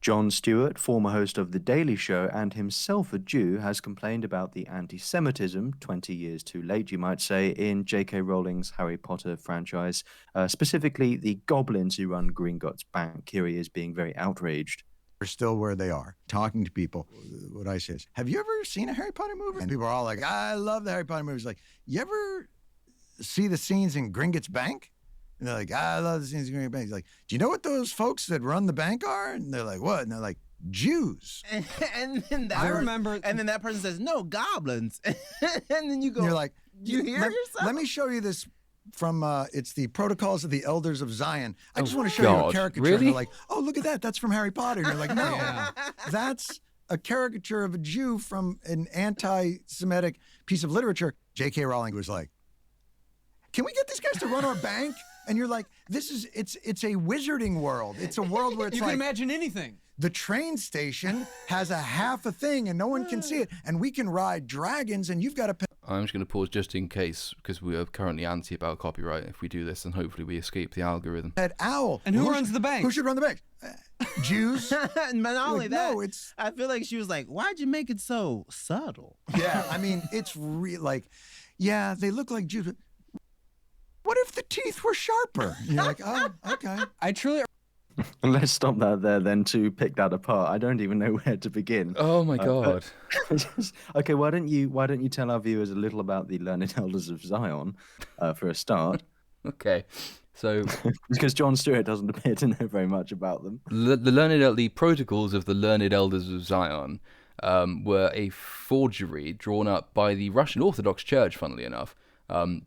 Jon Stewart, former host of The Daily Show and himself a Jew, has complained about the anti-Semitism, 20 years too late, you might say, in J.K. Rowling's Harry Potter franchise, specifically the goblins who run Gringotts Bank. Here he is being very outraged. Are still where they are, talking to people. What I say is, have you ever seen a Harry Potter movie? And people are all like, I love the Harry Potter movies. Like, you ever see the scenes in Gringotts Bank? And they're like, I love the scenes in Gringotts Bank. He's like, do you know what those folks that run the bank are? And they're like, what? And they're like, Jews. And then that I remember. And then that person says, no, goblins. And then you go, And you're like, you hear yourself? Let me show you this from, it's the Protocols of the Elders of Zion. I just want to show you God, a caricature. really? And they're like, oh, look at that. That's from Harry Potter. And you're like, no, that's a caricature of a Jew from an anti-Semitic piece of literature. J.K. Rowling was like, can we get these guys to run our bank? And you're like, it's a wizarding world. It's a world where it's You like, can imagine anything. the train station has a half a thing and no one can see it. And we can ride dragons and you've got to pay. I'm just going to pause just in case, because we are currently anti about copyright. If we do this, then hopefully we escape the algorithm. That owl. And who runs the bank? Who should run the bank? Jews. And not only Like, that, no, it's I feel like she was like, why'd you make it so subtle? yeah. I mean, it's like, yeah, they look like Jews. But what if the teeth were sharper? You're like, oh, okay. I truly. Let's stop that there then to pick that apart. I don't even know where to begin. Oh my God. Okay, why don't you tell our viewers a little about the Learned Elders of Zion, for a start? Okay. So Because Jon Stewart doesn't appear to know very much about them. the protocols of the Learned Elders of Zion were a forgery drawn up by the Russian Orthodox Church, funnily enough,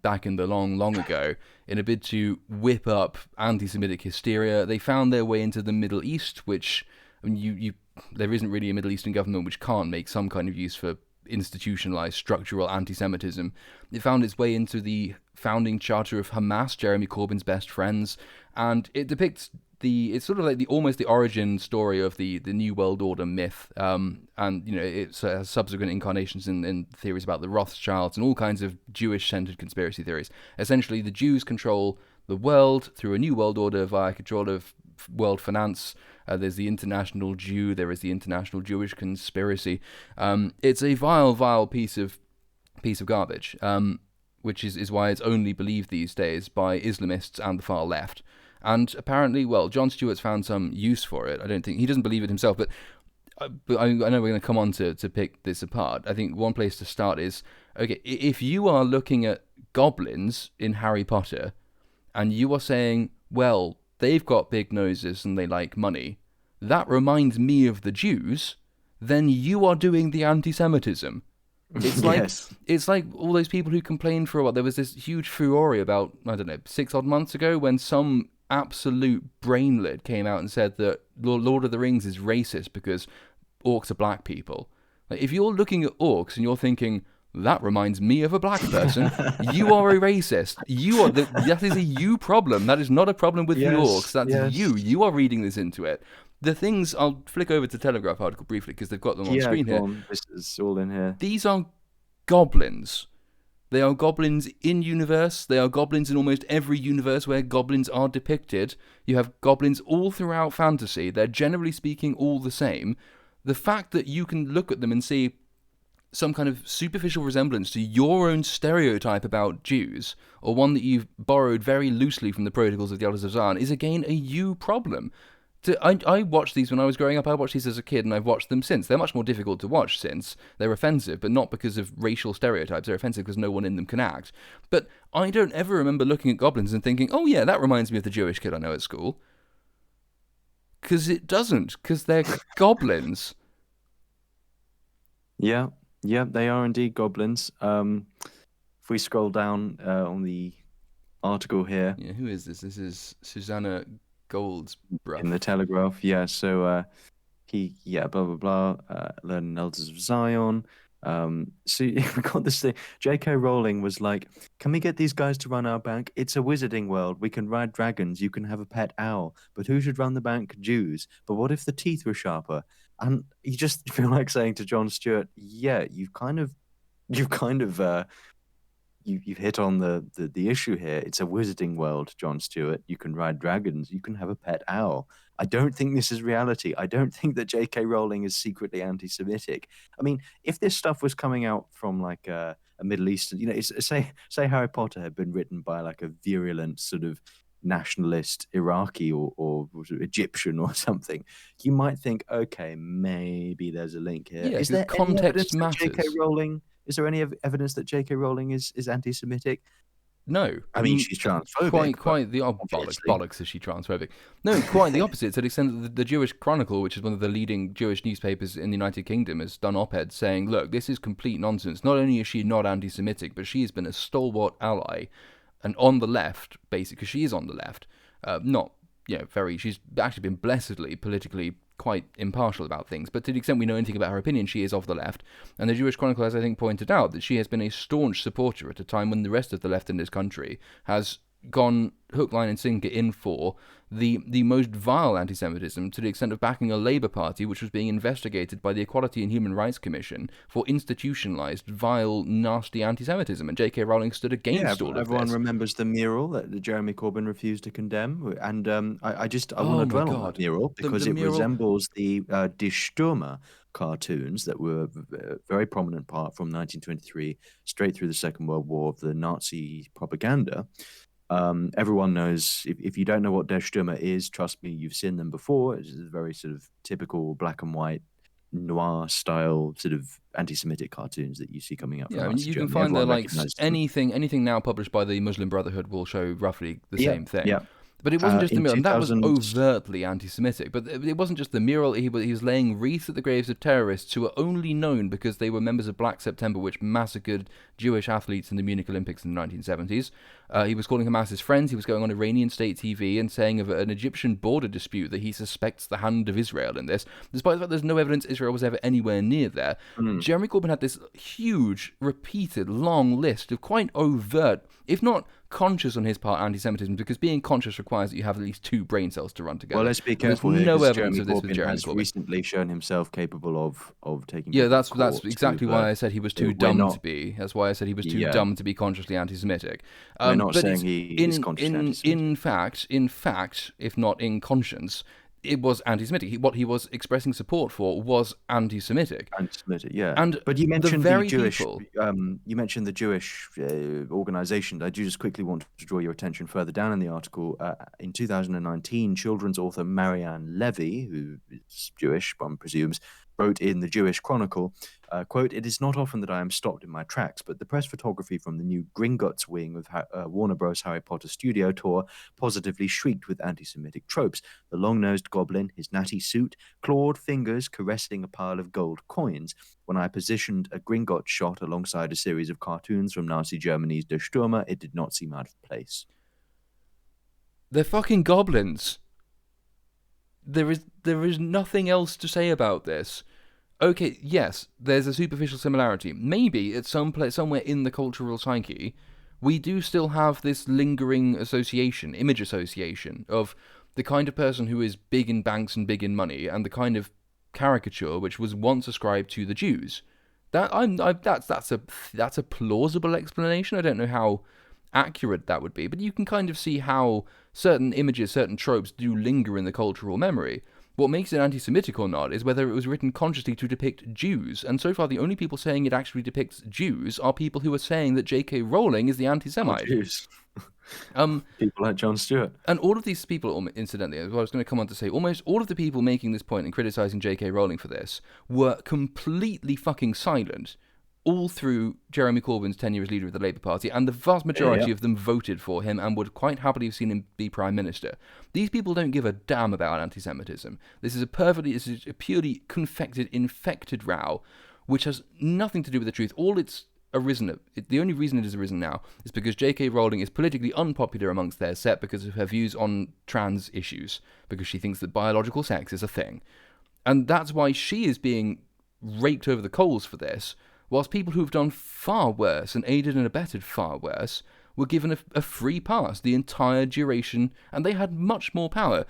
back in the long ago, in a bid to whip up anti-Semitic hysteria. They found their way into the Middle East, which, I mean, there isn't really a Middle Eastern government which can't make some kind of use for institutionalized structural anti-Semitism. It found its way into the founding charter of Hamas, Jeremy Corbyn's best friends, and it depicts it's sort of like almost the origin story of the New World Order myth, and it has subsequent incarnations in theories about the Rothschilds and all kinds of Jewish-centered conspiracy theories. Essentially, the Jews control the world through a New World Order via control of world finance. There's the international Jew, there is the international Jewish conspiracy. It's a vile piece of garbage, which is why it's only believed these days by Islamists and the far left. And apparently, well, Jon Stewart's found some use for it. I don't think he doesn't believe it himself, but I know we're going to come on to pick this apart. I think one place to start is, okay, if you are looking at goblins in Harry Potter, and you are saying, well, they've got big noses and they like money, that reminds me of the Jews, then you are doing the anti-Semitism. It's like Yes. it's like all those people who complained for a while. There was this huge furore about, I don't know, 6 odd months ago when some absolute brainlid came out and said that Lord of the Rings is racist because orcs are black people. Like, if you're looking at orcs and you're thinking, that reminds me of a black person, you are a racist. That is a you problem. That is not a problem with the orcs. That's you. You are reading this into it. The things, I'll flick over to Telegraph article briefly because they've got them on screen here. This is all in here. These are goblins. They are goblins in universe. They are goblins in almost every universe where goblins are depicted. You have goblins all throughout fantasy. They're generally speaking all the same. The fact that you can look at them and see some kind of superficial resemblance to your own stereotype about Jews, or one that you've borrowed very loosely from the Protocols of the Elders of Zion, is again a you problem. I watched these when I was growing up. I watched these as a kid, and I've watched them since. They're much more difficult to watch since. They're offensive, but not because of racial stereotypes. They're offensive because no one in them can act. But I don't ever remember looking at goblins and thinking, oh yeah, that reminds me of the Jewish kid I know at school. Because it doesn't, because they're goblins. Yeah, they are indeed goblins. If we scroll down on the article here Yeah, who is this? This is Susanna Goldsborough. in the Telegraph, blah blah blah. Learning Elders of Zion. So we got this thing. J.K. Rowling was like, "Can we get these guys to run our bank? It's a wizarding world. We can ride dragons. You can have a pet owl. But who should run the bank? Jews. But what if the teeth were sharper?" And you just feel like saying to Jon Stewart, "Yeah, you've kind of you've hit on the issue here. It's a wizarding world, Jon Stewart. You can ride dragons. You can have a pet owl. I don't think this is reality. I don't think that J.K. Rowling is secretly anti-Semitic. I mean, if this stuff was coming out from like a Middle Eastern, say Harry Potter had been written by like a virulent sort of nationalist Iraqi or Egyptian or something, you might think, okay, maybe there's a link here. Yeah, Is because there any context evidence that J.K. matters. Rowling? Is there any evidence that J.K. Rowling is anti-Semitic? No. I mean, she's transphobic. Quite the bollocks is she transphobic? No, quite the opposite. To the extent that the Jewish Chronicle, which is one of the leading Jewish newspapers in the United Kingdom, has done op-eds saying, look, this is complete nonsense. Not only is she not anti-Semitic, but she has been a stalwart ally, and on the left, basically, because she is on the left, she's actually been blessedly politically quite impartial about things, but to the extent we know anything about her opinion, she is of the left. And the Jewish Chronicle has, I think, pointed out that she has been a staunch supporter at a time when the rest of the left in this country has gone hook, line and sinker in for the most vile anti-Semitism, to the extent of backing a Labour Party which was being investigated by the Equality and Human Rights Commission for institutionalised, vile, nasty anti-Semitism, and J.K. Rowling stood against all of this. Everyone remembers the mural that Jeremy Corbyn refused to condemn, and I want to dwell on that mural because it resembles the Die Stürmer cartoons that were a very prominent part from 1923 straight through the Second World War of the Nazi propaganda. Everyone knows, if you don't know what Der Stürmer is, trust me, you've seen them before. It's a very sort of typical black and white noir style sort of anti-Semitic cartoons that you see coming up. Yeah, I mean, you can find that like anything now published by the Muslim Brotherhood will show roughly the same thing. Yeah. But it wasn't just the mural, and that was overtly anti-Semitic. But it wasn't just the mural, he was laying wreaths at the graves of terrorists who were only known because they were members of Black September, which massacred Jewish athletes in the Munich Olympics in the 1970s. He was calling Hamas his friends. He was going on Iranian state TV and saying of an Egyptian border dispute that he suspects the hand of Israel in this, despite the fact there's no evidence Israel was ever anywhere near there. Jeremy Corbyn had this huge, repeated, long list of quite overt, if not conscious on his part, anti-Semitism, because being conscious requires that you have at least two brain cells to run together. Well, let's be careful here, no because evidence Jeremy of this with Corbyn Jeremy has Corbyn. recently shown himself capable of taking. Yeah, that's court exactly why I said he was too dumb to be. That's why I said he was too dumb to be consciously anti-Semitic. We're not saying he is consciously anti-Semitic. In fact, if not in conscience, it was anti-Semitic. What he was expressing support for was anti-Semitic. Anti-Semitic, yeah. But you mentioned the Jewish. People, you mentioned the Jewish organization. I do just quickly want to draw your attention further down in the article. In 2019, children's author Marianne Levy, who is Jewish, one presumes, wrote in the Jewish Chronicle, quote, "It is not often that I am stopped in my tracks, but the press photography from the new Gringotts wing of Warner Bros. Harry Potter studio tour positively shrieked with anti-Semitic tropes. The long-nosed goblin, his natty suit, clawed fingers caressing a pile of gold coins. When I positioned a Gringotts shot alongside a series of cartoons from Nazi Germany's Der Stürmer, it did not seem out of place." They're fucking goblins. There is nothing else to say about this. Okay, yes, there's a superficial similarity. Maybe at somewhere in the cultural psyche, we do still have this lingering association, image association, of the kind of person who is big in banks and big in money, and the kind of caricature which was once ascribed to the Jews. That's a plausible explanation. I don't know how accurate that would be, but you can kind of see how certain images, certain tropes do linger in the cultural memory. What makes it anti-Semitic or not is whether it was written consciously to depict Jews, and so far the only people saying it actually depicts Jews are people who are saying that J.K. Rowling is the anti-Semite. Jews. People like Jon Stewart. And all of these people, incidentally, as I was going to come on to say, almost all of the people making this point and criticising J.K. Rowling for this were completely fucking silent all through Jeremy Corbyn's tenure as leader of the Labour Party, and the vast majority of them voted for him and would quite happily have seen him be Prime Minister. These people don't give a damn about anti-Semitism. This is a purely confected, infected row, which has nothing to do with the truth. The only reason it has arisen now is because J.K. Rowling is politically unpopular amongst their set because of her views on trans issues, because she thinks that biological sex is a thing. And that's why she is being raked over the coals for this, whilst people who've done far worse and aided and abetted far worse were given a free pass the entire duration, and they had much more power.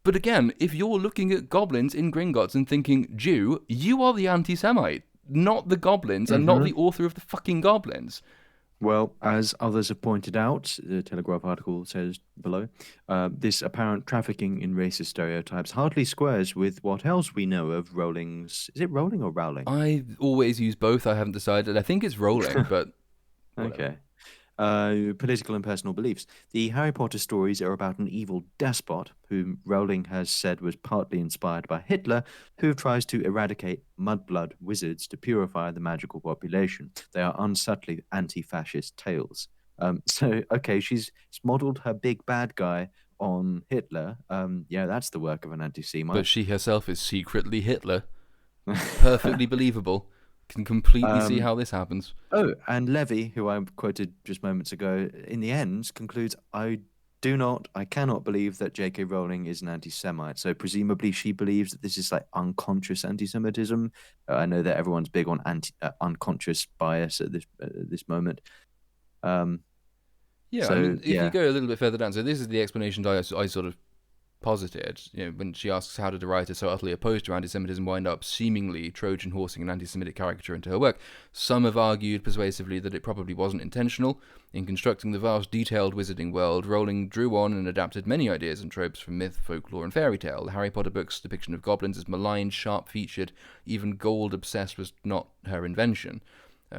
But again, if you're looking at goblins in Gringotts and thinking Jew, you are the anti-Semite, not the goblins, and not the author of the fucking goblins. Well, as others have pointed out, the Telegraph article says below, this apparent trafficking in racist stereotypes hardly squares with what else we know of Rowling's. Is it Rowling or Rowling? I always use both. I haven't decided. I think it's Rowling, but whatever. Okay. Political and personal beliefs. The Harry Potter stories are about an evil despot whom Rowling has said was partly inspired by Hitler, who tries to eradicate mudblood wizards to purify the magical population. They are unsubtly anti-fascist tales. Okay, she's modeled her big bad guy on Hitler. Yeah, that's the work of an anti-Semite. But she herself is secretly Hitler. Perfectly believable. Can completely see how this happens. Oh, and Levy, who I quoted just moments ago, in the end concludes, I cannot believe that J.K. Rowling is an anti-Semite. So presumably she believes that this is like unconscious anti-Semitism. I know that everyone's big on unconscious bias at this moment. Yeah, so, I mean, if yeah. you go a little bit further down, so this is the explanation I sort of posited, when she asks how did a writer so utterly opposed to anti-Semitism wind up seemingly Trojan horsing an anti-Semitic caricature into her work. Some have argued persuasively that it probably wasn't intentional. In constructing the vast, detailed wizarding world, Rowling drew on and adapted many ideas and tropes from myth, folklore, and fairy tale. The Harry Potter books' depiction of goblins as maligned, sharp-featured, even gold-obsessed was not her invention.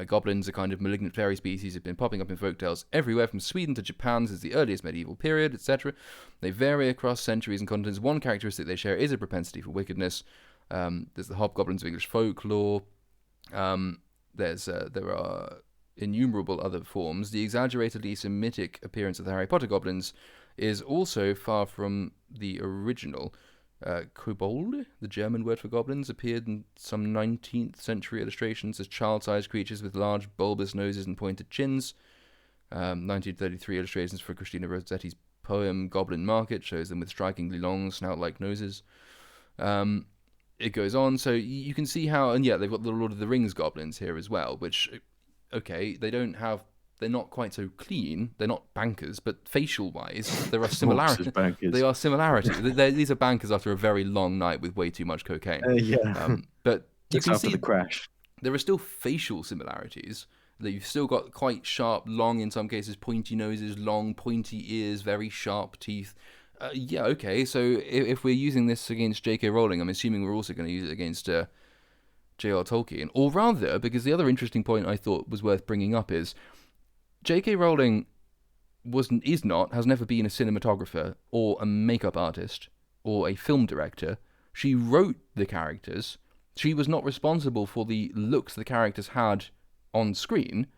Goblins, a kind of malignant fairy species, have been popping up in folktales everywhere from Sweden to Japan since the earliest medieval period, etc. They vary across centuries and continents. One characteristic they share is a propensity for wickedness. There's the hobgoblins of English folklore. There are innumerable other forms. The exaggeratedly Semitic appearance of the Harry Potter goblins is also far from the original. Kobold, the German word for goblins, appeared in some 19th century illustrations as child-sized creatures with large bulbous noses and pointed chins. 1933 illustrations for Christina Rossetti's poem Goblin Market shows them with strikingly long snout-like noses. It goes on, so you can see how, and yeah, they've got the Lord of the Rings goblins here as well, which, okay, they're not quite so clean. They're not bankers, but facial-wise, there are similarities. They are similarities. These are bankers after a very long night with way too much cocaine. Yeah. But you Just can after see the crash. there are still facial similarities. That you've still got quite sharp, long, in some cases, pointy noses, long, pointy ears, very sharp teeth. Yeah, okay. So if we're using this against J.K. Rowling, I'm assuming we're also going to use it against J.R. Tolkien. Or rather, because the other interesting point I thought was worth bringing up is J.K. Rowling has never been a cinematographer or a makeup artist or a film director. She wrote the characters. She was not responsible for the looks the characters had on screen,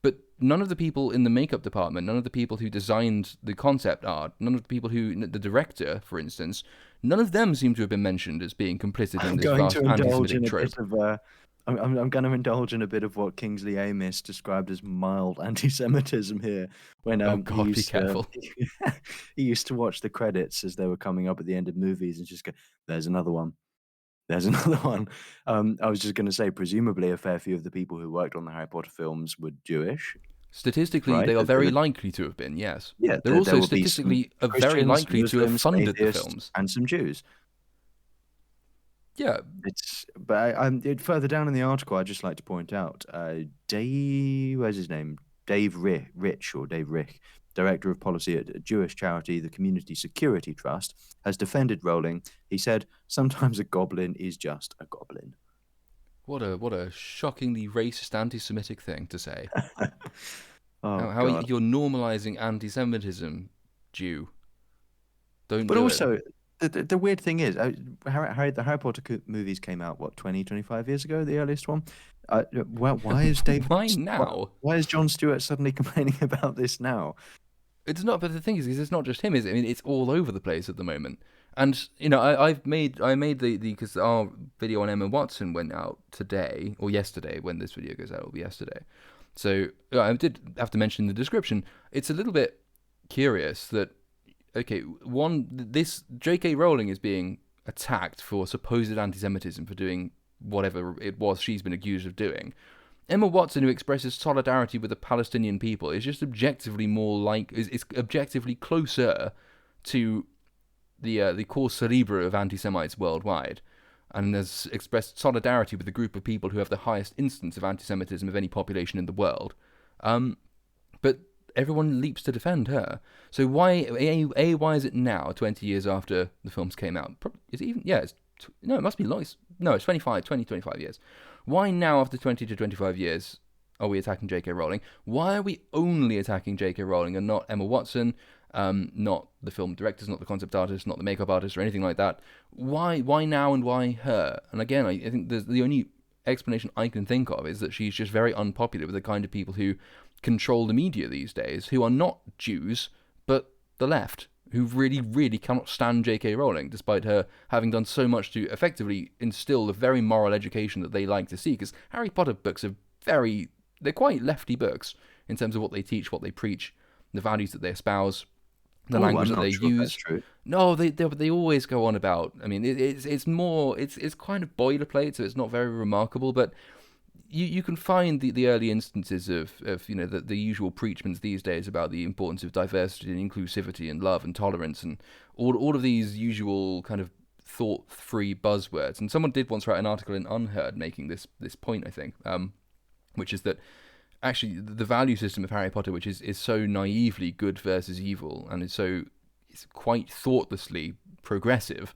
but none of the people in the makeup department, none of the people who designed the concept art, none of the people the director, for instance, none of them seem to have been mentioned as being complicit in this vast anti-Semitic trope. I'm going to indulge in a bit of what Kingsley Amis described as mild anti-Semitism here. When Oh God, be careful. He used to watch the credits as they were coming up at the end of movies and just go, "There's another one. There's another one." I was just going to say, presumably, a fair few of the people who worked on the Harry Potter films were Jewish. Statistically, right? they are very likely to have been. Yes. Yeah, they're also will be statistically some very likely to have Muslims, funded the atheists, films. and some Jews. Yeah, further down in the article, I'd just like to point out, where's his name? Dave Rich, director of policy at a Jewish charity, the Community Security Trust, has defended Rowling. He said, "Sometimes a goblin is just a goblin." What a shockingly racist, anti-Semitic thing to say. How you're normalizing anti-Semitism, Jew. Don't. But do also, it. The weird thing is, the Harry Potter movies came out, 25 years ago, the earliest one? Why is Dave... Why now? Why is Jon Stewart suddenly complaining about this now? It's not, but the thing is, it's not just him, is it? I mean, it's all over the place at the moment. And, I made because our video on Emma Watson went out today, or yesterday, when this video goes out, it'll be yesterday. So, I did have to mention in the description, it's a little bit curious that, okay, this J.K. Rowling is being attacked for supposed anti-Semitism for doing whatever it was she's been accused of doing. Emma Watson, who expresses solidarity with the Palestinian people, is just objectively is objectively closer to the core cerebra of anti-Semites worldwide, and has expressed solidarity with the group of people who have the highest instance of anti-Semitism of any population in the world. but everyone leaps to defend her. So why is it now, 20 years after the films came out? Is it even? Yeah, no, it must be long. No, it's 25 years. Why now, after 20 to 25 years, are we attacking J.K. Rowling? Why are we only attacking J.K. Rowling and not Emma Watson, not the film directors, not the concept artists, not the makeup artists, or anything like that? Why now, and why her? And again, I think the only explanation I can think of is that she's just very unpopular with the kind of people who control the media these days, who are not Jews, but the left, who really, really cannot stand J.K. Rowling, despite her having done so much to effectively instill the very moral education that they like to see. Because Harry Potter books are they're quite lefty books in terms of what they teach, what they preach, the values that they espouse, the language that they use. No, they always go on about. I mean, it's kind of boilerplate, so it's not very remarkable, but you can find the early instances of the usual preachments these days about the importance of diversity and inclusivity and love and tolerance and all of these usual kind of thought-free buzzwords. And someone did once write an article in Unheard making this point, I think, which is that actually the value system of Harry Potter, which is so naively good versus evil and it's quite thoughtlessly progressive,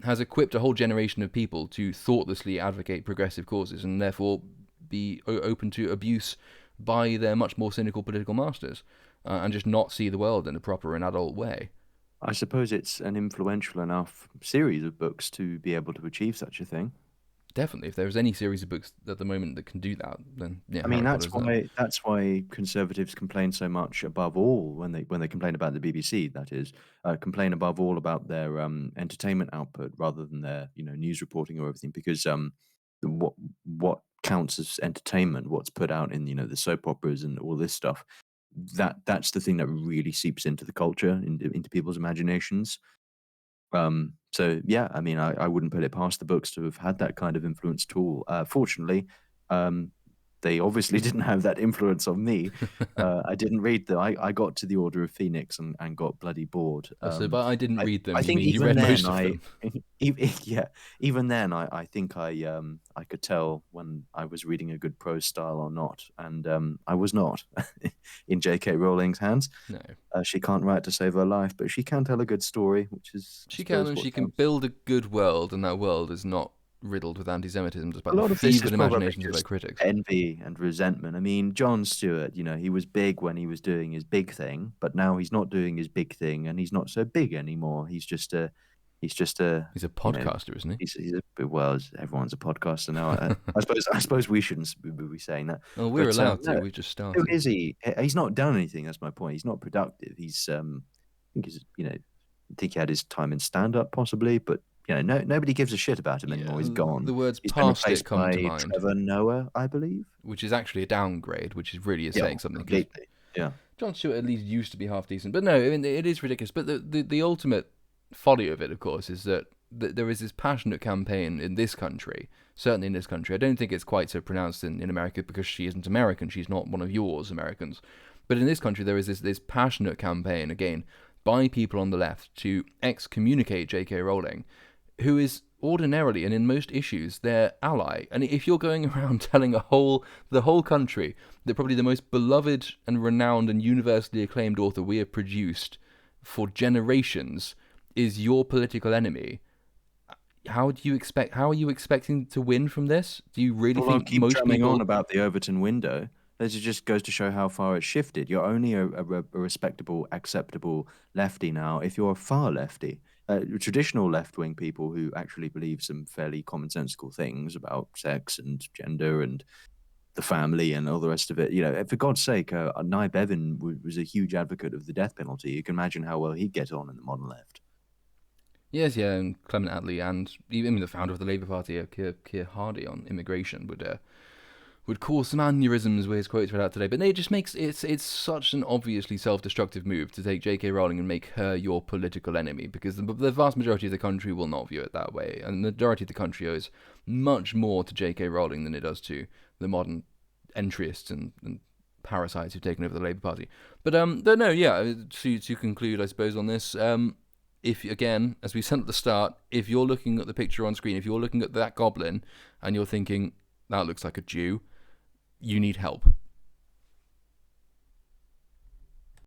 has equipped a whole generation of people to thoughtlessly advocate progressive causes and therefore be open to abuse by their much more cynical political masters and just not see the world in a proper and adult way. I suppose it's an influential enough series of books to be able to achieve such a thing. Definitely, if there's any series of books at the moment that can do that, then yeah. I mean, that's why conservatives complain so much above all when they complain about the BBC. That is, complain above all about their entertainment output rather than their news reporting or everything. Because what counts as entertainment, what's put out in the soap operas and all this stuff, that's the thing that really seeps into the culture, into people's imaginations. So yeah, I mean, I wouldn't put it past the books to have had that kind of influence at all. Fortunately, they obviously didn't have that influence on me. I didn't read them. I got to the Order of Phoenix and got bloody bored. But I didn't read them. I think you read most of them. Even then, I think I could tell when I was reading a good prose style or not, and I was not in J.K. Rowling's hands. No. She can't write to save her life, but she can tell a good story, which is she can build a good world, and that world is not riddled with anti-Semitism, despite a lot the of this fevered is probably imaginations of their just critics. envy and resentment. I mean, Jon Stewart, he was big when he was doing his big thing, but now he's not doing his big thing, and he's not so big anymore. He's a podcaster, isn't he? Everyone's a podcaster now. I suppose we shouldn't be saying that. Well, we're allowed to. We just started. Who is he? He's not done anything. That's my point. He's not productive. He's I think he had his time in stand-up possibly, but nobody gives a shit about him anymore. He's gone. The words He's past it come to mind. Trevor Noah, I believe, which is actually a downgrade, which is really saying something. Completely. Yeah. Jon Stewart at least used to be half decent, but no, I mean it is ridiculous. But the ultimate folly of it, of course, is that there is this passionate campaign in this country. Certainly in this country, I don't think it's quite so pronounced in America because she isn't American. She's not one of yours Americans. But in this country, there is this passionate campaign again by people on the left to excommunicate J.K. Rowling, who is ordinarily and in most issues their ally. And if you're going around telling the whole country that probably the most beloved and renowned and universally acclaimed author we have produced for generations is your political enemy, how are you expecting to win from this? Do you really think keep most drumming people on about the Overton window? This just goes to show how far it's shifted. You're only a respectable, acceptable lefty now if you're a far lefty. Traditional left-wing people who actually believe some fairly commonsensical things about sex and gender and the family and all the rest of it. For God's sake, Nye Bevan was a huge advocate of the death penalty. You can imagine how well he'd get on in the modern left. Yes, yeah, and Clement Attlee and even the founder of the Labour Party, Keir Hardie, on immigration would cause some aneurysms where his quotes read out today. But it just makes it's such an obviously self-destructive move to take J.K. Rowling and make her your political enemy, because the vast majority of the country will not view it that way, and the majority of the country owes much more to J.K. Rowling than it does to the modern entryists and parasites who've taken over the Labour Party. But no, yeah. To conclude, I suppose on this, if again, as we said at the start, if you're looking at the picture on screen, if you're looking at that goblin and you're thinking that looks like a Jew, you need help.